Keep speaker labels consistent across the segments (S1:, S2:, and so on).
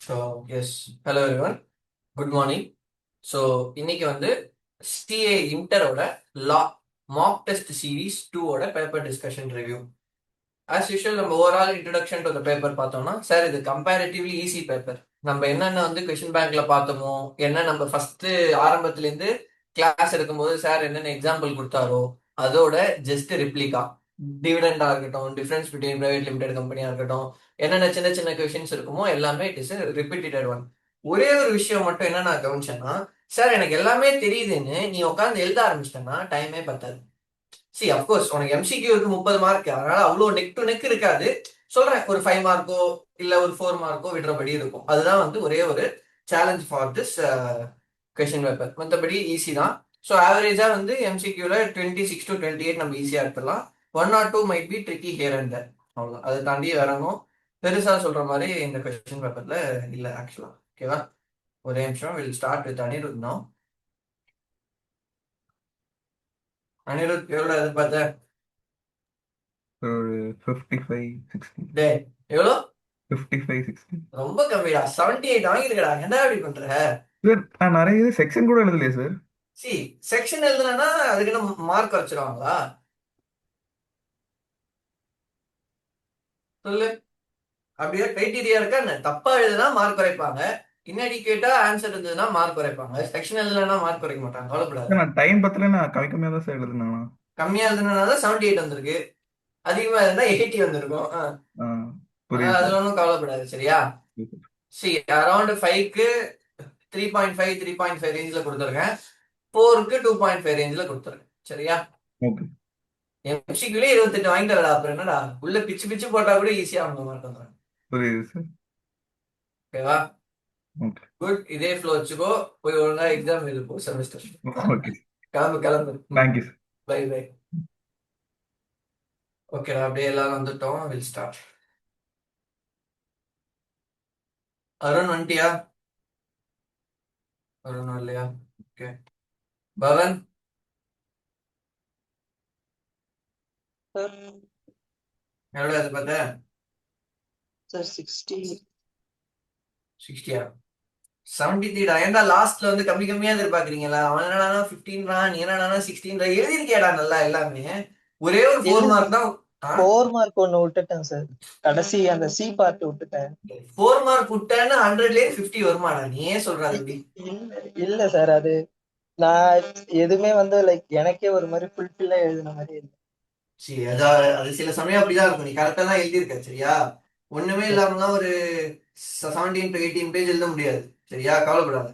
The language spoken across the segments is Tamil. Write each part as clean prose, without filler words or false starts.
S1: So yes hello everyone, good morning. So இன்னைக்கு வந்து சிஏ இன்டரோட லா மாக் டெஸ்ட் சீரீஸ் டூவோட paper discussion review. As usual நம்ம overall introduction to the paper பார்த்தோம்னா, சார் இது கம்பேரிட்டிவ்லி ஈஸி பேப்பர். நம்ம என்னென்ன வந்து கொஷின் பேங்க்ல பார்த்தோமோ, என்ன நம்ம ஃபர்ஸ்ட் ஆரம்பத்துலேருந்து கிளாஸ் எடுக்கும்போது சார் என்னென்ன எக்ஸாம்பிள் கொடுத்தாரோ அதோட ஜஸ்ட் ரிப்ளிகா. டிவிடெண்டா இருக்கட்டும், டிஃபரன்ஸ் பிட்வீன் பிரைவேட் லிமிடெட் கம்பெனியா இருக்கட்டும், என்னென்ன சின்ன சின்ன கொஷின்ஸ் இருக்குமோ எல்லாமே இட் இஸ் ரிப்பீட்டட் ஒன். ஒரே ஒரு விஷயம் மட்டும் என்ன நான் கவனிச்சேன்னா, சார் எனக்கு எல்லாமே தெரியுதுன்னு நீ உட்காந்து எழுத ஆரம்பிச்சிட்டேன்னா டைமே பத்தாது. சி அப்கோர்ஸ் உனக்கு எம்சிக்யூ இருக்கு 30 மார்க், அதனால அவ்வளோ நெக் டு நெக் இருக்காது. சொல்றேன், ஒரு 5 மார்க்கோ இல்ல ஒரு 4 மார்க்கோ விடுறபடி இருக்கும். அதுதான் வந்து ஒரே ஒரு challenge for this question paper. மற்றபடி ஈஸி தான். ஸோ ஆவரேஜா வந்து எம்சிக்யூல 26 to 28 நம்ம ஈஸியா எடுத்துடலாம். 1 or 2 might be tricky here and there. அவ்வளோதான், அதை தாண்டி வரணும் பெருசா சொல்ற மாதிரி இந்த கொஸ்டின் பேப்பர்ல இல்ல ஆக்சுவலா. ஓகேவா? ஒரே நிமிஷம், will start with Anirudh no. Anirudh எவ்வளோ எதிர்பார்த்த?
S2: ஒரு 55-60.
S1: டே, எவ்வளோ?
S2: 55-60.
S1: ரொம்ப கம்மிடா, 78 வாங்கிருக்கடா. என்ன அப்படி பண்ற?
S2: சார், நான் நிறைய செக்ஷன் கூட எழுதலையே சார்.
S1: சி செக்ஷன் எழுதுனா அதுக்கு என்ன மார்க் குறைச்சிருவாங்களா? சொல்லு. அப்படியே கிரைட்டீரியா இருக்கா என்ன? தப்பா எழுதுனா மார்க் குறைப்பாங்க, பின்னாடி கேட்டா ஆன்சர் இருந்ததுன்னா மார்க் குறைப்பாங்க. செக்ஷன் எழுதுனா மார்க் குறைக்க மாட்டாங்க, கவலைப்படாத.
S2: சார், நான் டைம் பத்தல, நான் கம்மி கம்மியாக தான் சார் எழுதுனாங்களா.
S1: கம்மியா எழுதுனா தான் 78 வந்திருக்கு, அதிகமா இருந்தா 80 வந்திருக்கும்.
S2: ஆ,
S1: அதனால
S2: புரியுது சார்.
S1: அதுல ஒன்றும் கவலைப்படாது, சரியா?
S2: புரியுது சார்.
S1: சி அரௌண்ட் 5க்கு 3.5 3.5 ரேஞ்சில் கொடுத்துருக்கேன். 4க்கு 2.5 ரேஞ்சில் கொடுத்துருக்கேன், சரியா?
S2: ஓகே.
S1: எம்சிக்யூலே 28 வாங்கிட்டு வரடா, அப்புறம் என்னடா உள்ள பிச்சு பிச்சு போட்டா கூட ஈஸியா அவங்க மார்க் வந்துடும்.
S2: புரியுது சார்.
S1: ஓகேவா?
S2: ஓகே.
S1: குட், இதே ஃப்ளோ வச்சுக்கோ. போய் ஒழுங்கா எக்ஸாம் எழுது போ செமஸ்டர்.
S2: ஓகே.
S1: கிளம்பு கிளம்பு.
S2: Thank you sir.
S1: Bye bye. ஓகேடா, அப்படியே எல்லாரும் வந்துட்டோம். Will start. அருண் வந்துட்டியா? அருண் இல்லையா? ஓகே. பவன்,
S3: சார்
S1: எவ்வளோ இது பார்த்த?
S3: சார் 60.
S1: 60யா? 73டா. ஏன்டா லாஸ்ட்ல வந்து கம்மி கம்மியா எதிர்பார்க்குறீங்களா? அவன் என்னடா 15 நீ என்னடா 16 எழுதிருக்கியாடா நல்லா எல்லாமே. ஒரே ஒரு
S3: இல்ல
S1: 4 மார்க் தான்.
S3: 4 மார்க் ஒண்ணு விட்டுட்டேன் சார். கடைசி அந்த சி பார்ட் விட்டுட்டேன்.
S1: 4 மார்க் விட்டேன்னு 100லயே 50 வருமாடா? நீயே சொல்றாது எப்படி?
S3: இல்ல சார், அது நான் எதுவுமே வந்து லைக் எனக்கே ஒரு மாதிரி ஃபுல்ஃபில்லா எழுதின மாதிரி இல்லை.
S1: சரி, அதான் அது சில சமயம் அப்படிதான் இருக்கும். நீ கரெக்டா தான் எழுதியிருக்க, சரியா? ஒண்ணுமே
S3: எஸ்
S1: இல்லாம தான் ஒரு 17 to 18 பேஜ் எழுத முடியாது, சரியா? கவலைப்படாத.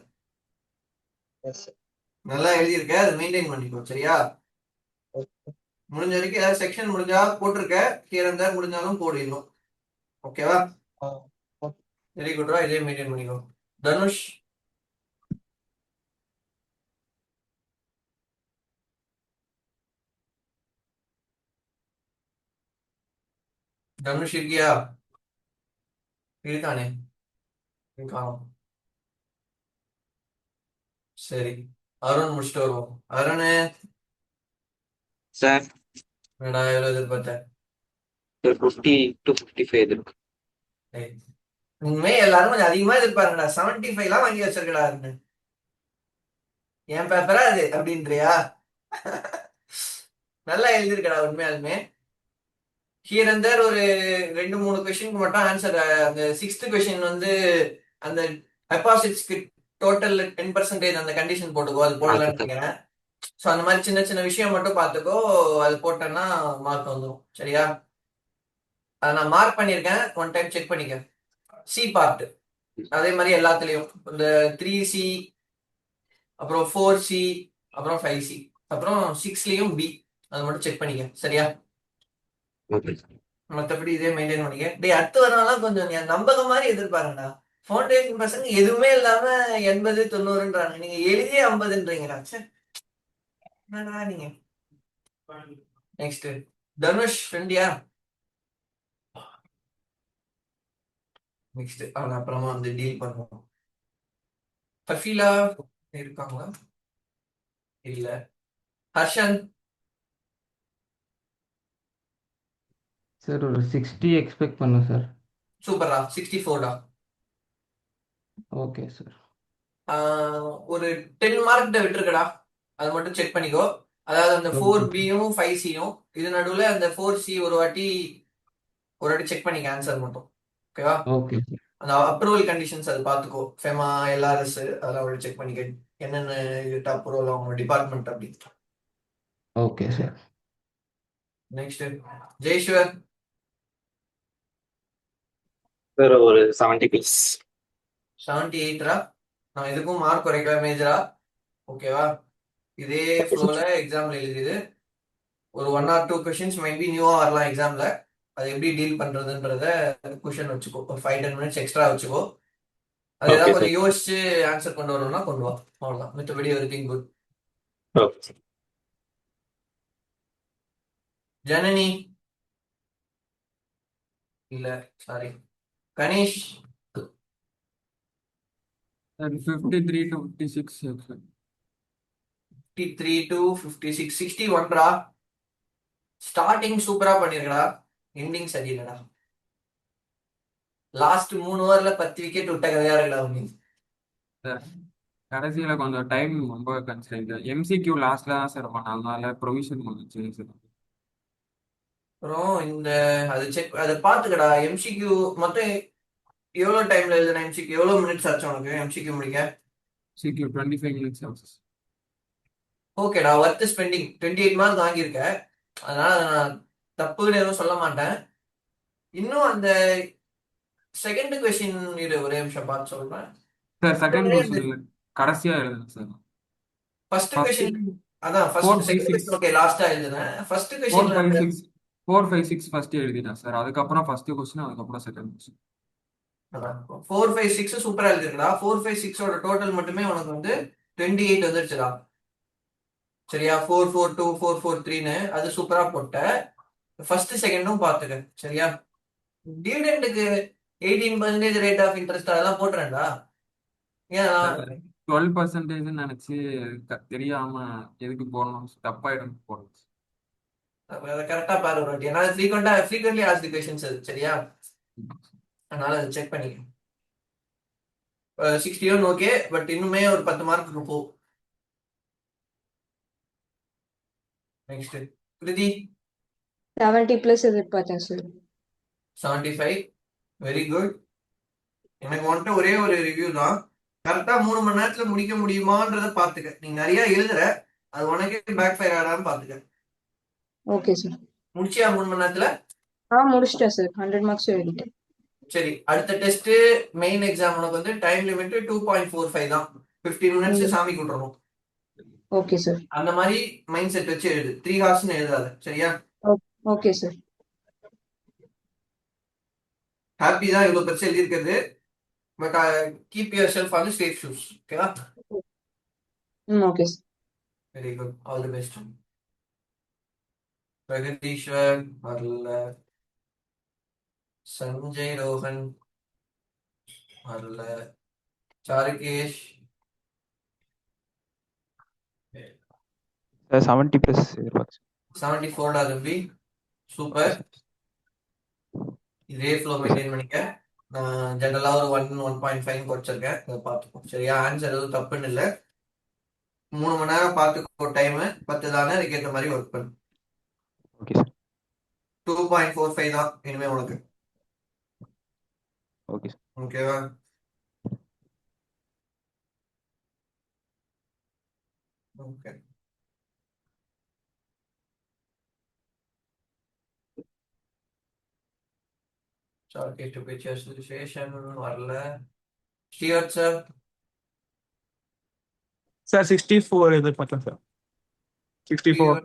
S3: Yes sir.
S1: நல்லா எழுதியிருக்க, அதை மெயின்டைன் பண்ணிக்கோ, சரியா? முடிஞ்ச வரைக்கும் ஏதாவது செக்ஷன் முடிஞ்சா போட்டிருக்க, ஹியர் அண்ட் தேர் முடிஞ்சாலும் போடு இன்னும். ஓகேவா?
S3: ஆ, ஓகே.
S1: வெரி குட்ரா, இதே மெயின்டைன் பண்ணிக்கோ. தனுஷ், தனுஷ் இருக்கியா? இருக்கானே? இருக்கானோ? சரி, அருண் முடிச்சுட்டு வருவோம். அருண்,
S4: சார்
S1: என்னடா எவ்வளவு எதிர்பார்த்த?
S4: 50 to 55 இருக்கு.
S1: ஏய், உண்மையே எல்லாரும் கொஞ்சம் அதிகமா எதிர்பாருங்கடா. 75 வாங்கி வச்சிருக்கடா அருண். என் பேப்பரா அது அப்படின்றியா? நல்லா எழுதிருக்கடா உண்மையாலுமே. ஹியர் அண்ட் தேர் ஒரு 2 3 கொஸ்டினுக்கு மட்டும் ஆன்சர். அந்த 6th கொஸ்டின் வந்து அந்த டெபாசிட்ஸ்க்கு டோட்டல் 10% அந்த கண்டிஷன் போட்டுக்கோ, அது போடலன்னு
S4: பார்த்துட்டேன்.
S1: நினைக்கிறேன். ஸோ அந்த மாதிரி சின்ன சின்ன விஷயம் மட்டும் பார்த்துக்கோ. அது போட்டேன்னா மார்க் வந்துடும், சரியா? அதை நான் மார்க் பண்ணியிருக்கேன், ஒன் டைம் செக் பண்ணிக்க. சி பார்ட் அதே மாதிரி எல்லாத்துலயும் இந்த 3C, அப்புறம் 4C, அப்புறம் 5C, அப்புறம் 6லயும் பி, அது மட்டும் செக் பண்ணிக்க, சரியா?
S4: Okay sir.
S1: மற்றபடி இதே மெயின்டைன் பண்ணிக்க. டேய், அடுத்து வரனாலாம் கொஞ்சம் நீ நம்பக மாதிரி எதிர்பாருங்கடா. ஃபவுண்டேஷன் பசங்க எதுவுமே இல்லாம 80 90ன்றாங்க, நீங்க எளிதே 50ன்றீங்கடா. ச்சே, என்னடா நீங்க. நெக்ஸ்ட் தனுஷ் ஃப்ரெண்டியா? நெக்ஸ்ட் அவன் அப்புறமா வந்து டீல் பண்ணுவோம். ஃபஃபீலா இருக்காங்களா? இல்ல. ஹர்ஷன்?
S5: சார் ஒரு 60 எக்ஸ்பெக்ட் பண்ணேன் சார்.
S1: சூப்பர்டா, 64டா.
S5: Okay sir.
S1: ஒரு 10 மார்க் விட்டுருக்கடா, அது மட்டும் செக் பண்ணிக்கோ. அதாவது அந்த ஃபோர்
S5: ஓகே.
S1: பியும் 5சியும் இது நடுவில் அந்த 4C ஒரு வாட்டி செக் பண்ணிக்க ஆன்சர் மட்டும். ஓகேவா?
S5: Okay sir.
S1: அந்த அப்ரூவல் கண்டிஷன்ஸ் அது பார்த்துக்கோ. ஃபெமா, எல்ஆர்எஸ் அதெல்லாம் செக் பண்ணிக்க என்னென்ன இது அப்ரூவல் அவங்க டிபார்ட்மெண்ட் அப்படி.
S5: Okay sir.
S1: நெக்ஸ்ட் ஜெய்ஸ்வர்.
S4: சார் ஒரு 70 பீஸ்.
S1: 78ரா? நான் எதுக்கும் மார்க் குறைக்கல மேஜரா. ஓகேவா? இதே ஃப்ளோல எக்ஸாம்ல எழுதிது. ஒரு 1 or 2 கொஸ்டின்ஸ் மேபி நியூவா வரலாம் எக்ஸாம்ல. அது எப்படி டீல் பண்றதுன்றத கொஸ்டின் வச்சுக்கோ. ஒரு 5-10 மினிட்ஸ் எக்ஸ்ட்ரா வச்சுக்கோ. அது
S4: ஓகே
S1: ஏதாவது
S4: சார்.
S1: கொஞ்சம் யோசிச்சு ஆன்சர் கொண்டு வரணும்னா கொண்டு வா. அவ்வளவுதான். மித்தபடி everything good.
S4: Okay sir.
S1: Janani இல்ல, sorry. Ganesh.
S5: Sir 53 to 56 sir.
S1: 53 to 56. 61ரா? ஸ்டார்டிங் சூப்பரா பண்ணிருக்கடா, எண்டிங் சரியில்லடா. லாஸ்ட் 3 ஓவர்ல 10 விக்கெட் விட்ட கதையா இருக்குடா நீ.
S5: சார் கடைசியில் கொஞ்சம் டைம் ரொம்ப கன்ஸ்டன்ட். எம்சிக்யூ லாஸ்ட்ல தான் சார் பண்ணாங்க, அதனால ப்ரொவிஷன் வந்துச்சு சார்.
S1: அப்புறம் இந்த அது செக் அதை பாத்துக்கடா. எம்சிக்யூ மொத்தம் எவ்வளவு டைம்ல எழுதுன? எம்சிக்யூ எவ்வளவு மினிட்ஸ் ஆச்சு உனக்கு எம்சிக்யூ முடிக்க?
S5: சிக்யூ 25 மினிட்ஸ் ஆகும் சார்.
S1: ஓகேடா, ஒர்த் ஸ்பெண்டிங். 28 மார்க் வாங்கியிருக்க, அதனால அதை நான் தப்புன்னு எதுவும் சொல்ல மாட்டேன். இன்னும் அந்த செகண்ட் கொஸ்டின் இரு, ஒரே நிமிஷம் பார்த்து சொல்றேன்.
S5: சார் செகண்ட் கொஸ்டின் கடைசியா எழுதுனேன் சார்.
S1: ஃபர்ஸ்ட்
S5: ஃபர்ஸ்ட்
S1: கொஸ்டின் அதான்
S5: 4
S1: ஃபர்ஸ்ட்
S5: 5
S1: செகண்ட்
S5: 6
S1: கொஸ்டின் ஓகே லாஸ்டா எழுதுனேன். ஃபர்ஸ்ட்
S5: 4
S1: கொஸ்டின்ல
S5: 5 6 4 5 6 ஃபர்ஸ்ட் எழுதிட்டேன் சார். அதுக்கப்புறம் ஃபர்ஸ்ட் கொஸ்டின், அதுக்கப்புறம் செகண்ட் கொஸ்டின்.
S1: 4-5-6 சூப்பரா எழுதிருக்கடா. 4-5-6ஓட டோட்டல் மட்டுமே உனக்கு வந்து 28 வந்துருச்சுடா. சரியா? 4-4-2 4-4-3ன்னு அது சூப்பரா போட்ட. ஃபர்ஸ்ட் செகண்டும் பாத்துக்க. சரியா? டிவிடெண்டுக்கு 18% ரேட் ஆஃப் இன்ட்ரெஸ்ட் அதெல்லாம் போட்டுறேன்டா. ஏன்
S5: 12% நினைச்சு தெரியாம எதுக்கு போடணும், தப்பாயிடும் போடணும்.
S1: அதை கரெக்டா பாரு ஒரு வாட்டி. ஏன்னா ஃப்ரீக்வெண்ட்லி ஆஸ்க்டு கொஸ்டின்ஸ் அது. சரியா? அதனால அதை செக் பண்ணிக்க. 61 ஓகே, பட் இன்னுமே ஒரு 10 மார்க் போ. நெக்ஸ்ட் கிருதி.
S6: 70 பிளஸ் எதிர்பார்த்தேன் சார்.
S1: 75. Very good. எனக்கு வந்துட்டு ஒரே ஒரு ரிவ்யூ தான். கரெக்டா 3 மணி நேரத்துல முடிக்க முடியுமான்றத பாத்துக்க. நீ நிறைய எழுதுற, அது உனக்கே பேக் ஃபயர் ஆடாம பாத்துக்க.
S6: Okay sir.
S1: முடிச்சியா 3 மணி நேரத்துல?
S6: முடிச்சிட்டேன் சார். 100 மார்க்ஸ் எழுதிட்டேன்.
S1: சரி, அடுத்த டெஸ்ட் மெயின் எக்ஸாம் உனக்கு வந்து டைம் லிமிட் 2.45 தான். 15 மினிட்ஸ் சாமி விட்டுறணும்.
S6: Okay sir.
S1: அந்த மாதிரி மைண்ட் செட் வச்சு எழுது. 3 ஹார்ஸ்னு எழுதாத. சரியா?
S6: Okay sir.
S1: ஹாப்பி தான் இவ்வளவு பெருசா எழுதியிருக்கிறது, but keep yourself on safe shoes. ஓகேவா?
S6: Okay sir.
S1: Very good, all the best. Pragatheeswar வரல, சஞ்சய் ரோஹன் வரல, சாருகேஷ்.
S7: சார் 70 பிளஸ் எதிர்பார்த்தேன்.
S1: 74 தம்பி, சூப்பர். இதே ஃப்ளோ மெயின்டைன் பண்ணிக்க. நான் ஜெனரலா ஒரு 1.5 குறைச்சிருக்கேன், அதை பார்த்துக்கோ. சரியா? ஆன்சர் எதுவும் தப்புன்னு இல்லை. 3 மணி நேரம் பார்த்துக்கோ. டைம் 10 தானே, அதுக்கேற்ற மாதிரி ஒர்க் பண்ணு.
S7: Okay sir.
S1: 2.45 தான் இனிமே உனக்கு.
S7: Okay sir.
S1: ஓகேவா? ஓகே. சார்கேஷ் டு பிக்சர்ஸ் சேஷன் வரல. ஸ்ரீவத் சார்.
S8: சார் 64 எதிர்பார்த்தேன் சார். 64.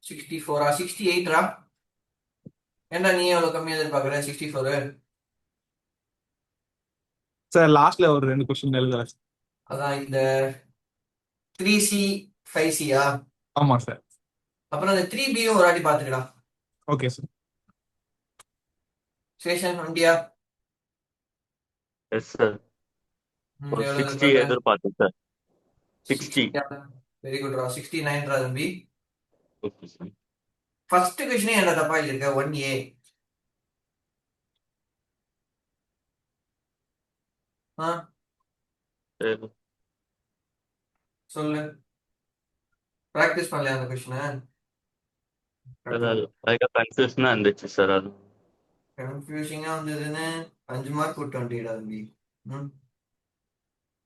S1: 64 68 ஏன்டா நீ எவ்வளவு கம்மியா எதிர்பார்க்கற? 64.
S8: சார் லாஸ்ட்ல ஒரு 2 கொஸ்டின் எழுதல சார்.
S1: அதான் இந்த 3C 5Cயா?
S8: ஆமா சார்.
S1: அப்புறம் அந்த 3Bயும் ஒரு வாட்டி பாத்துக்கடா.
S8: Okay sir.
S1: சேஷன் வண்டியா?
S4: Yes sir. ஒரு 60 எதிர்பார்த்தேன் சார். 60.
S1: Very good. 69 தம்பி.
S4: Okay sir.
S1: ஃபர்ஸ்ட் கொஸ்டினே என்ன தப்பா எழுதிருக்க? 1A.
S4: சரி.
S1: சொல்லு. ப்ராக்டிஸ் பண்ணலையா அந்த கொஸ்டினை?
S4: சார் லைட்டாக கன்ஃபியூஷனாக இருந்துச்சு சார் அது.
S1: கன்ஃபியூசிங்கா வந்ததுன்னு 5 மார்க் விட்டு வந்துட்டா தம்பி. ம்.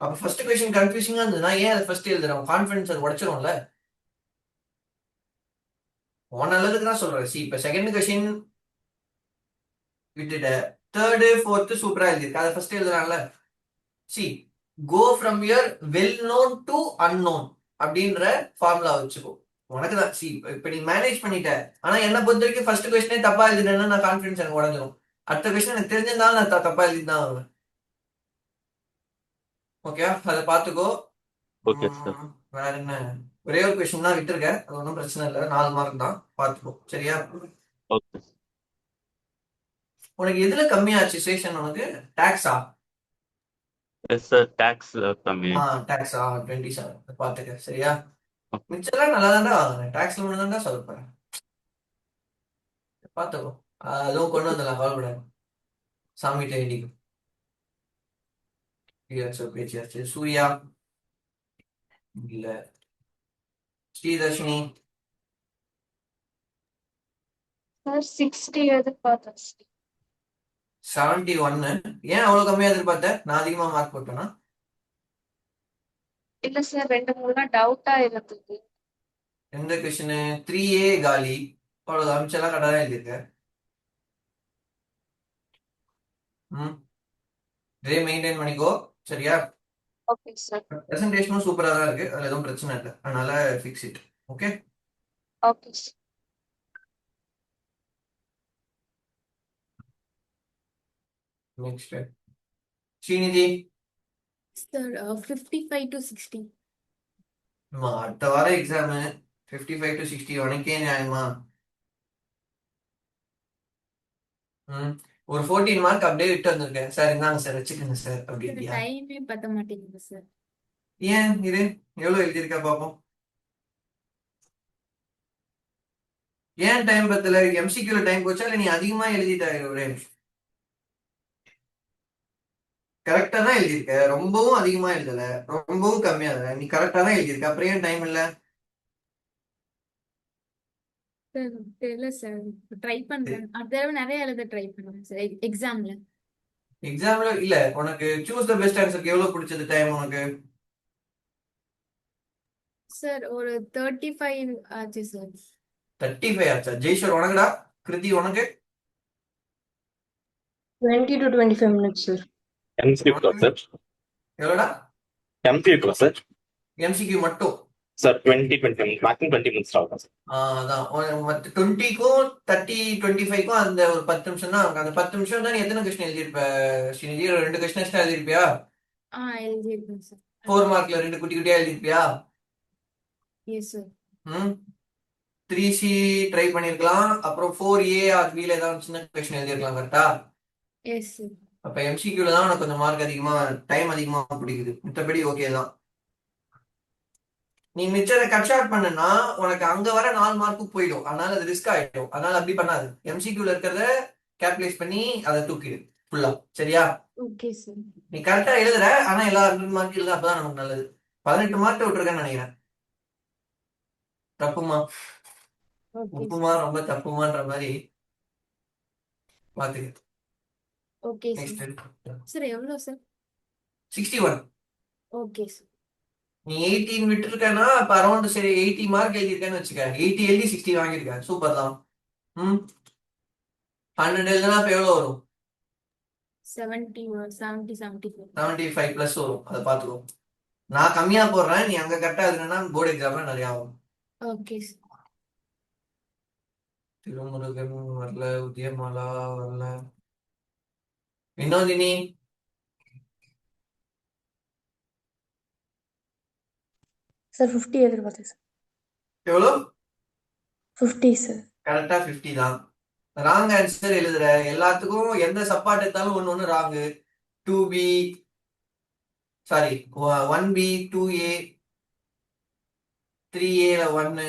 S1: அப்ப ஃபர்ஸ்ட் கொஸ்டின் கன்ஃபியூசிங்கா இருந்ததுன்னா ஏன் அதை ஃபர்ஸ்ட் எழுதுறோம்? கான்ஃபிடன்ஸ் அது உடைச்சிரும்ல. உன் நல்லதுக்கு தான் சொல்றேன். சி இப்ப செகண்ட் கொஸ்டின் விட்டுட்ட, தேர்டு ஃபோர்த்து சூப்பரா எழுதிருக்கு, அதை ஃபர்ஸ்ட் எழுதுறான்ல. See go from your well known to unknown அப்படின்ற ஃபார்முலா வச்சுக்கோ. உனக்கு தான். சி இப்ப நீ மேனேஜ் பண்ணிட்ட. ஆனா என்ன பொறுத்த வரைக்கும் ஃபர்ஸ்ட் கொஸ்டினே தப்பா எழுதிட்டேன்னா நான் கான்ஃபிடன்ஸ் எனக்கு உடஞ்சிரும். அடுத்த கொஸ்டின் எனக்கு தெரிஞ்சிருந்தாலும் நான் தப்பா எழுதி தான் வருவேன். ஓகே, அதை பார்த்துக்கோ.
S4: Okay sir.
S1: வேற என்ன, ஒரே ஒரு கொஸ்டின் தான் விட்டுருக்கேன், அது ஒன்றும் பிரச்சனை இல்லை, 4 மார்க் தான், பார்த்துக்கோ சரியா.
S4: ஓகே
S1: உனக்கு எதுல கம்மியாச்சு சேஷன்? உனக்கு டாக்ஸா?
S4: எஸ் சார், டேக்ஸ் கம்மி.
S1: டாக்ஸா 27 பார்த்துக்க சரியா. மிச்சம்லாம் நல்லா தான்டா வாங்குறேன், டாக்ஸ்ல மட்டும் தான் சொல்ல போறேன். பார்த்துக்கோ, அதுவும் கொண்டு வந்துடலாம், கவலைப்படாது. சாமி ஐடிக்கும் பேச்சியாச்சு. சூர்யா இல்ல, ஸ்ரீதர்ஷினி
S9: சார் 60 எதிர்பார்த்தேன்.
S1: 71. ஏன் அவ்வளவு கம்மியா எதிர்பார்த்த? நான் அதிகமா மார்க் போட்டேனா?
S9: இல்ல சார், 2 3 டவுட்டா இருந்தது.
S1: எந்த கொஸ்டின்? 3A காலி, அவ்வளவுதான், மிச்சம்லாம் கரெக்டா தான் எழுதியிருக்கேன். இதே மெயின்டைன் பண்ணிக்கோ சரியா.
S9: Okay sir.
S1: பிரசன்டேஷனும் சூப்பரா தான் இருக்கு, அதுல எதுவும் பிரச்சனை இல்லை, அதனால fix it. Okay
S9: okay sir.
S1: Next Srinidhi.
S9: Sir 55 to 60.
S1: அடுத்த வாரம் எக்ஸாமு, 55 to 60 உனக்கே நியாயமா? ஒரு 14 மார்க் அப்படியே விட்டு வந்திருக்கேன் சார், இந்தாங்க சார் வச்சுக்கோங்க சார் அப்படின்ட்டியா?
S9: டைமே பத்த மாட்டேங்குது சார்.
S1: ஏன் இது எவ்வளவு எழுதியிருக்கா பாப்போம். ஏன் டைம் பத்தல? எம்சிக்யூல டைம் போச்சா இல்ல நீ அதிகமா எழுதிட்ட? ஒரே நிமிஷம், கரெக்டா தான் எழுதியிருக்க, ரொம்பவும் அதிகமா எழுதல, ரொம்பவும் கம்மியா எழுதல, நீ கரெக்டா தான் எழுதியிருக்க, அப்புறம் ஏன் டைம் இல்ல?
S9: சார் தெரியல சார், ட்ரை பண்றேன், அடுத்த தடவை நிறைய எழுத ட்ரை பண்ணுவேன் சார் எக்ஸாம்ல.
S1: எக்ஸாம்ல இல்ல, உனக்கு சூஸ் த பெஸ்ட் ஆன்சருக்கு எவ்வளவு பிடிச்சது டைம் உனக்கு?
S9: சார் ஒரு 35 ஆச்சு சார்.
S1: 35 ஆச்சா? ஜெய்ஸ்வர் உனக்குடா? கிருதி உனக்கு?
S6: 20 to 25 minutes, sir.
S10: MCQ sir.
S1: எவ்வளோடா?
S10: MCQ sir.
S1: எம்சிக்யூ மட்டும்
S10: சார் 20 மேக்ஸிமம் 20 மினிட்ஸ் ஆகும் சார்.
S1: அதான் 20க்கும் 30 25க்கும் அந்த ஒரு 10 நிமிஷம் தான். அந்த 10 நிமிஷம் தான் நீ எத்தனை கொஸ்டின் எழுதியிருப்ப ஸ்ரீநிதி? 2 கொஸ்டின் எக்ஸ்ட்ரா எழுதியிருப்பியா?
S9: எழுதியிருக்கேன் சார்.
S1: 4 மார்க்ல 2 குட்டி குட்டியா எழுதியிருப்பியா?
S9: Yes sir.
S1: 3C ட்ரை பண்ணிருக்கலாம், அப்புறம் 4A ஆர் Bல ஏதாவது சின்ன கொஸ்டின் எழுதிருக்கலாம், கரெக்டா?
S9: Yes sir.
S1: அப்ப எம்சிக்யூல தான் உனக்கு கொஞ்சம் மார்க் அதிகமா, டைம் அதிகமா பிடிக்குது, மற்றபடி ஓகே தான். நீ மிச்சரை கட் ஷார்ட் பண்ணனா உனக்கு அங்க வர 4 மார்க்கு போயிடும், அதனால அது ரிஸ்க் ஆயிடும். அதனால அப்படி பண்ணாது, எம்சிக்யூல இருக்கிறத கேல்குலேட் பண்ணி அதை தூக்கிடு ஃபுல்லா சரியா.
S9: Okay sir.
S1: நீ கரெக்டா எழுதுற, ஆனா எல்லா 2 மார்க் எழுத, அப்பதான் நமக்கு நல்லது. 18 மார்க் விட்டுருக்கேன்னு நினைக்கிறேன். தப்புமா?
S9: ஓகே
S1: உப்புமா ரொம்ப தப்புமான்ற மாதிரி பாத்துக்க.
S9: Okay sir.
S1: நெக்ஸ்ட்
S9: சார் எவ்வளோ சார்?
S1: 61.
S9: Okay sir.
S1: நீ 18 விட்டுருக்கனா அப்ப அரௌண்ட் சரி 80 மார்க் எழுதியிருக்கேன்னு வச்சுக்க. 80 எழுதி 60 வாங்கியிருக்க, சூப்பர் தான். 100 எழுதுனா அப்ப எவ்வளவு வரும்?
S9: 70 75
S1: 75 பிளஸ் வரும், அதை பாத்துக்கோ. நான் கம்மியா போடுறேன், நீ அங்க கரெக்டா எழுதுனா போர்டு எக்ஸாம்ல நிறைய ஆகும்.
S9: Okay sir.
S1: திருமுருகன் வரல, உதயமாலா வரல, வினோதினி
S6: Sir, 50 எதிர்பார்த்தேன் சார்.
S1: எவ்வளோ?
S6: 50 சார்.
S1: கரெக்டா 50 தான். ராங் ஆன்சர் எழுதுற எல்லாத்துக்கும் எந்த சப்பாட் எடுத்தாலும் ஒன்னு wrong. 2B sorry 1B 2A 3Aல 1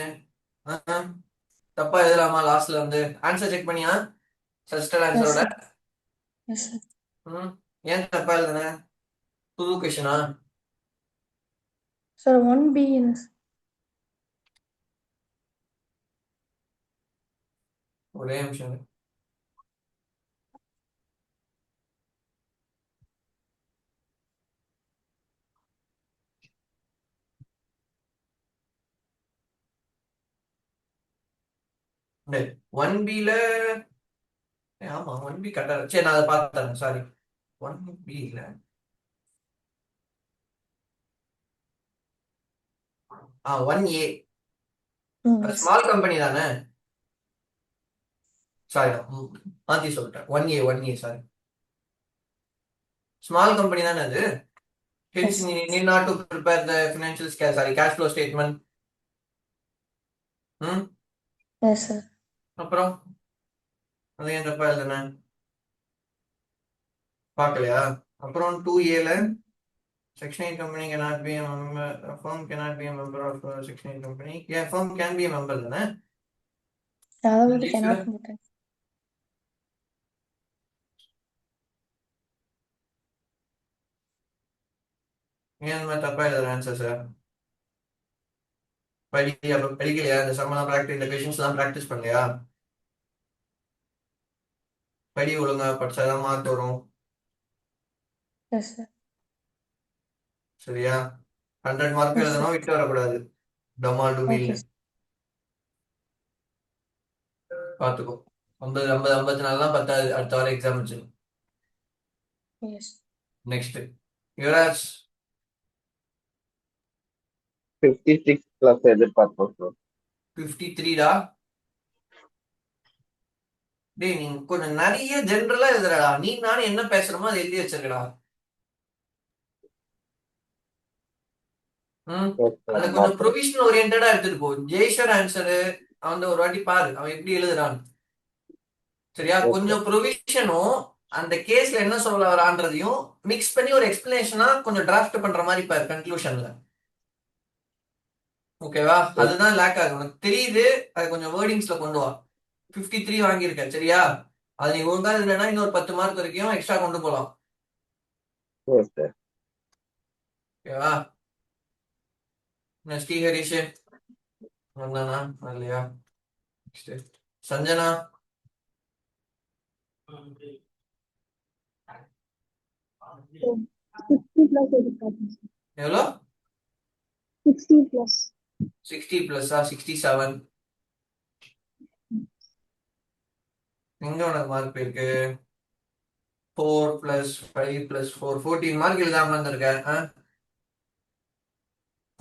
S1: தப்பா எழுதலாமா? லாஸ்ட்ல வந்து ஆன்சர் செக் பண்ணியா? சஜஸ்டட் ஆன்சரோட
S6: எஸ் சார்.
S1: ஏன் தப்பா எழுதுன? புது கொஸ்டினா?
S6: சார் 1B என்ன சார்?
S1: ஒரே நிமிஷம். ஒன் பில ஆமா 1B கரெக்டா சரி நான் அதை பார்த்தேன் சாரி 1B இல்ல 1A
S6: yes.
S1: ஸ்மால் கம்பெனி தானே சாரி மாத்தி சொல்லிட்டேன் 1A சாரி ஸ்மால் கம்பெனி தானே அது hence
S6: Yes.
S1: need not to prepare the financial cash flow statement.
S6: Yes, sir.
S1: அப்புறம் அது ஏன் தப்பா எழுதுன பார்க்கலையா? அப்புறம் 2Aல Section 8 company cannot be a member, a firm cannot be a member of a Section 8 company. Yeah, firm can be a member தானே?
S6: அதை மட்டும்
S1: This
S6: cannot போட்டேன்.
S1: ஏன் இந்த மாதிரி தப்பா எழுதுற ஆன்சர் சார்? படிக்கலையா? இந்த சம்மெல்லாம் ப்ராக்டிஸ் இந்த கொஷின்ஸ் எல்லாம் ப்ராக்டிஸ் பண்ணலையா? படி ஒழுங்கா படிச்சாதான் மார்க் வரும்.
S6: Yes, sir.
S1: சரியா? 100 மார்க்
S6: Yes, sir.
S1: எழுதணும், விட்டு வரக்கூடாது. டமால்
S6: Okay,
S1: டுமில்
S6: sir.
S1: பார்த்துக்கோ. 50 50 54 தான் பத்தாது. அடுத்த வாரம் எக்ஸாம் வச்சு.
S6: Yes.
S1: நெக்ஸ்ட் யுவராஜ்
S11: 56 பிளஸ் எதிர்பார்ப்போம் சார்.
S1: 53டா. டேய் நீ கொஞ்சம் நிறைய ஜென்ரலா எழுதுறடா. நீ நானும் என்ன பேசுறோமோ அதை எழுதி வச்சிருக்கடா. அதுல கொஞ்சம் ப்ரொவிஷனல் ஓரியன்டா எடுத்துட்டு போ. ஜெய்ஷர் ஆன்சரு அவன் ஒரு வாட்டி பாரு அவன் எப்படி எழுதுறான். சரியா? கொஞ்சம் ப்ரொவிஷனும் அந்த கேஸ்ல என்ன சொல்ல வரான்றதையும் மிக்ஸ் பண்ணி ஒரு எக்ஸ்பிளனேஷனா கொஞ்சம் டிராஃப்ட் பண்ற மாதிரி பாரு கன்க்ளூஷன்ல. ஓகேவா? அதுதான் லேக் ஆகும். உனக்கு தெரியுது, அது கொஞ்சம் வேர்டிங்ஸ்ல கொண்டு வா. 53 வாங்கியிருக்க சரியா? அது நீ ஒழுங்கா இல்லைன்னா இன்னொரு 10 மார்க் வரைக்கும் எக்ஸ்ட்ரா கொண்டு போகலாம். ஓகேவா? ஸ்ரீஹரிஷ் வந்தானா இல்லையா? சஞ்சனா எவ்வளோ? 60 பிளஸ்ஸா? 67 எங்க உனக்கு மார்க் போயிருக்கு? 4 + 5 + 4 14 மார்க் எழுதாம இருந்திருக்க.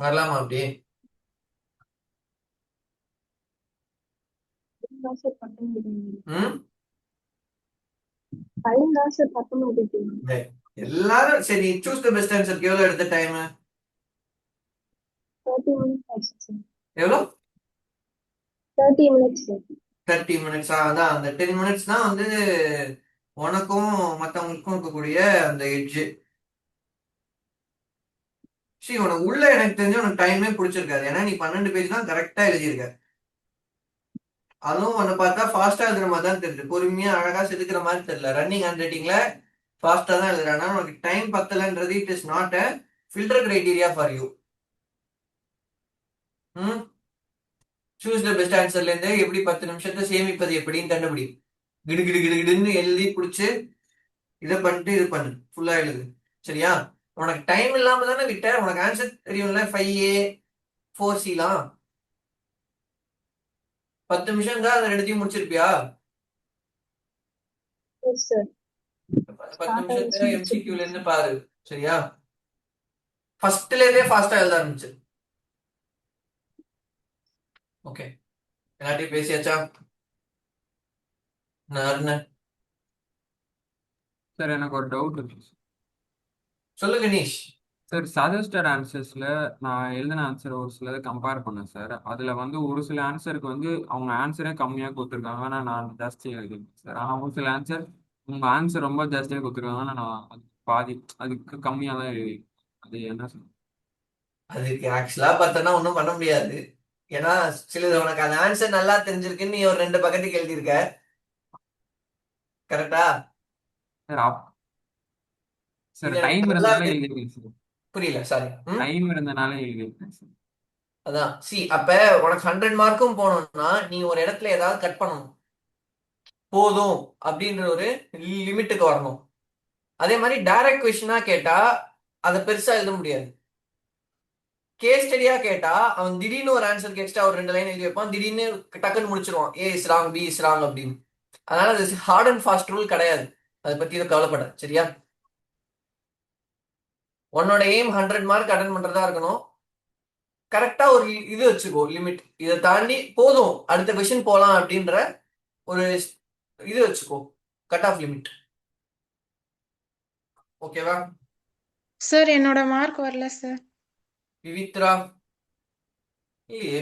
S1: வரலாமா அப்படி? எல்லாரும் சரி சூஸ் தி பெஸ்ட் ஆன்சர். எவ்வளவு எடுத்த டைம்? எவ்வளோ? 30 மினிட்ஸா? அதான் அந்த 10 மினிட்ஸ் தான் வந்து உனக்கும் மற்றவங்களுக்கும் இருக்கக்கூடிய அந்த எட்ஜ். சரி உனக்கு உள்ள எனக்கு தெரிஞ்ச உனக்கு டைமே பிடிச்சிருக்காது. ஏன்னா நீ 12 பேஜ் தான் கரெக்டா எழுதியிருக்க. அதுவும் உன்னை பார்த்தா ஃபாஸ்டா எழுதுற மாதிரி தான் தெரியுது. பொறுமையா அழகா செதுக்கிற மாதிரி தெரியல. ரன்னிங் ஹேண்ட் ரைட்டிங்ல ஃபாஸ்டா தான் எழுதுறேன். ஆனா உனக்கு டைம் பத்தலன்றது it is not a filter criteria for you. Choose the best ஆன்சர்ல இருந்து எப்படி 10 நிமிஷத்தை சேமிப்பது எப்படின்னு கண்டுபிடி. கிடு கிடு கிடு கிடுன்னு எழுதி பிடிச்சு இதை பண்ணிட்டு இது பண்ணு. ஃபுல்லா எழுது. சரியா? உனக்கு டைம் இல்லாம தானே விட்ட. உனக்கு ஆன்சர் தெரியும்ல. 5A 4Cலாம் 10 நிமிஷம் தான் அதை எடுத்து முடிச்சிருப்பியா? 10 நிமிஷத்துல MCQல இருந்து பாரு. சரியா? ஃபர்ஸ்ட்ல இருந்தே ஃபாஸ்டா எழுத ஆரம்பிச்சு. ஓகே எல்லாத்தையும் பேசியாச்சா? நான்
S5: சார் எனக்கு ஒரு டவுட் இருக்கு
S1: சொல்லு கணேஷ்.
S5: சார். சஜஸ்டட் ஆன்சர்ஸ்ல நான் எழுதின ஆன்சர் ஒரு சிலதை கம்பேர் பண்ணேன் சார். அதுல வந்து ஒரு சில ஆன்சருக்கு வந்து அவங்க ஆன்சரே கம்மியா கொடுத்துருக்காங்க, ஆனா நான் ஜாஸ்தியா எழுதிருக்கேன் சார். ஆனா ஒரு சில ஆன்சர் உங்க ஆன்சர் ரொம்ப ஜாஸ்தியா கொடுத்துருக்காங்க, ஆனா நான் பாதி அதுக்கு கம்மியா தான் எழுதிருக்கேன். அது என்ன சார்?
S1: அதுக்கு ஆக்சுவலா பார்த்தோன்னா ஒன்றும் பண்ண முடியாது. ஏன்னா சிலது உனக்கு அந்த ஆன்சர் நல்லா தெரிஞ்சிருக்குன்னு நீ ஒரு 2 பக்கத்துக்கு எழுதியிருக்க. கரெக்டா?
S5: சார் டைம் இருந்தாலும் எழுதிருக்கேன் சார்.
S1: புரியல, சாரி.
S5: டைம் இருந்தனால எழுதியிருக்கேன் சார்.
S1: அதான் அப்ப உனக்கு 100 மார்க்கும் போகணும்னா நீ ஒரு இடத்துல ஏதாவது கட் பண்ணணும். போதும் அப்படின்ற ஒரு லிமிட்டுக்கு வரணும். அதே மாதிரி டைரக்ட் கொஸ்டினா கேட்டா அதை பெருசா எழுத முடியாது. கேஸ் ஸ்டடியா கேட்டா அவன் திடீர்னு ஒரு ஆன்சருக்கு எக்ஸ்ட்ரா ஒரு 2 லைன் எழுதி வைப்பான், திடீர்னு டக்குன்னு முடிச்சிருவான், A is wrong, B is wrong அப்படின்னு. அதனால அது ஹார்ட் அண்ட் ஃபாஸ்ட் ரூல் கிடையாது. அதை பத்தி இதை கவலைப்பட, சரியா? உன்னோட எய்ம் 100 மார்க் அட்டன் பண்றதா இருக்கணும். கரெக்டா ஒரு இது வச்சுக்கோ, லிமிட். இதை தாண்டி போதும் அடுத்த கொஸ்டின் போலாம் அப்படின்ற ஒரு இது வச்சுக்கோ, கட் ஆஃப் லிமிட். ஓகேவா?
S6: சார் என்னோட மார்க் வரல சார்.
S1: விவித்ரா இல்லையே,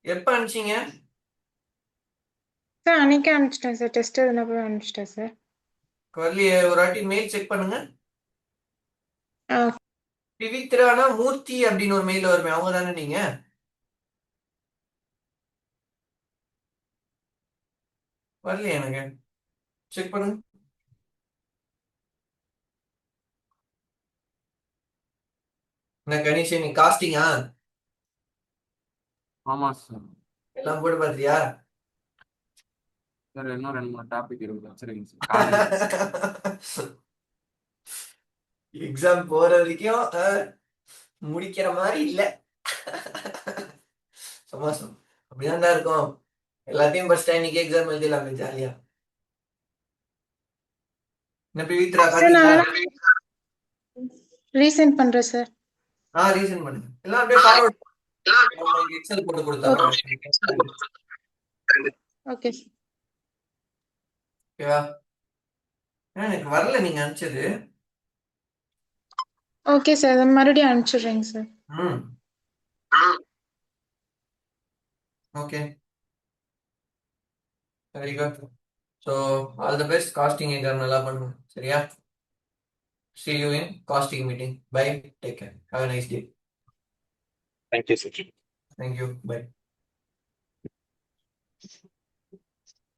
S1: எப்ப அனுப்பிச்சீங்க?
S6: சார் அன்னைக்கே அனுப்பிச்சிட்டேன் சார், டெஸ்ட் எழுதினப்போ அனுப்பிச்சிட்டேன் சார்.
S1: வரலையே, ஒரு வாட்டி மெயில் செக் பண்ணுங்க.
S6: ஆ
S1: விவித்ரானா மூர்த்தி அப்படின்னு ஒரு மெயில் வருமே, அவங்க தானே நீங்க? வரலையே எனக்கு, செக் பண்ணுங்க. என்ன கணேஷ், நீ காஸ்டிங்கா
S5: ஆமா சார்.
S1: எல்லாம் போட்டு பாத்தியா?
S5: சார் இன்னும் 2 3 டாபிக் இருக்கு, வச்சிருக்கேன் சார். காலேஜ்
S1: எக்ஸாம் போற வரைக்கும் முடிக்கிற மாதிரி இல்ல. சமாசம் அப்படிதான்டா இருக்கும். எல்லாத்தையும் படிச்சுட்டா இன்னைக்கு எக்ஸாம் எழுதிடலாமே ஜாலியா. என்ன பவித்ரா
S6: சார் நான்
S1: காட்டிங்களா?
S6: ரீசெண்ட் பண்றேன் சார்.
S1: ரீசன் பண்ணுங்க, எல்லாம் அப்படியே ஃபார்வர்ட். உங்களுக்கு எக்ஸல் போட்டு கொடுத்தாங்க.
S6: Okay sir.
S1: ஓகேவா? எனக்கு வரல நீங்க அனுப்பிச்சது.
S6: ஓகே சார், மறுபடியும் அனுப்பிச்சிடுறேங்க சார்.
S1: ம் okay, very good. So all the best. Costing exam நல்லா பண்ணுங்க, சரியா? See you in casting meeting. Bye. Take care. Have a nice day.
S10: Thank you, sir.
S1: Thank you. Bye.